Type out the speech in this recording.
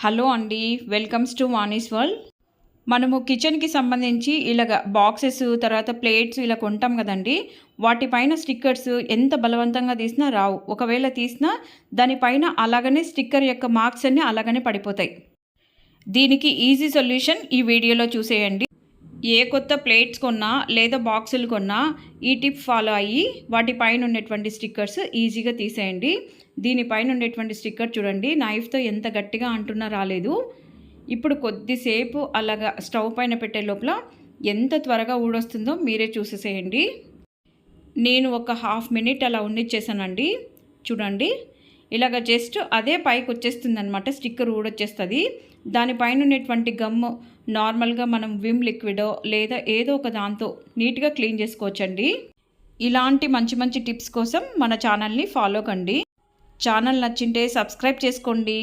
Hello అండి, welcomes to Vani's world. మనము కిచెన్కి సంబంధించి ఇలాగ బాక్సెస్ తర్వాత ప్లేట్స్ ఇలా కొంటాం కదండి. వాటిపైన స్టిక్కర్స్ ఎంత బలవంతంగా తీసినా రావు. ఒకవేళ తీసినా దానిపైన అలాగనే స్టిక్కర్ యొక్క మార్క్స్ అన్నీ అలాగనే పడిపోతాయి. దీనికి ఈజీ సొల్యూషన్ ఈ వీడియోలో చూసేయండి. ఏ కొత్త ప్లేట్స్ కొన్నా లేదా బాక్సులు కొన్నా ఈ టిప్ ఫాలో అయ్యి వాటిపైన ఉన్నటువంటి స్టిక్కర్స్ ఈజీగా తీసేయండి. దీనిపైన ఉండేటువంటి స్టిక్కర్ చూడండి, నైఫ్తో ఎంత గట్టిగా అంటున్నా రాలేదు. ఇప్పుడు కొద్దిసేపు అలాగా స్టవ్ పైన పెట్టే లోపల ఎంత త్వరగా ఊడొస్తుందో మీరే చూసేసేయండి. నేను ఒక హాఫ్ మినిట్ అలా ఉండిచ్చేసానండి. చూడండి, ఇలాగ జస్ట్ అదే పైకి వచ్చేస్తుంది అనమాట, స్టిక్కర్ ఊడొచ్చేస్తుంది. దానిపైన ఉన్నటువంటి గమ్ము నార్మల్గా మనం విమ్ లిక్విడో లేదా ఏదో ఒక దాంతో నీట్గా క్లీన్ చేసుకోవచ్చండి. ఇలాంటి మంచి మంచి టిప్స్ కోసం మన ఛానల్ని ఫాలో కండి. ఛానల్ నచ్చింటే సబ్స్క్రైబ్ చేసుకోండి.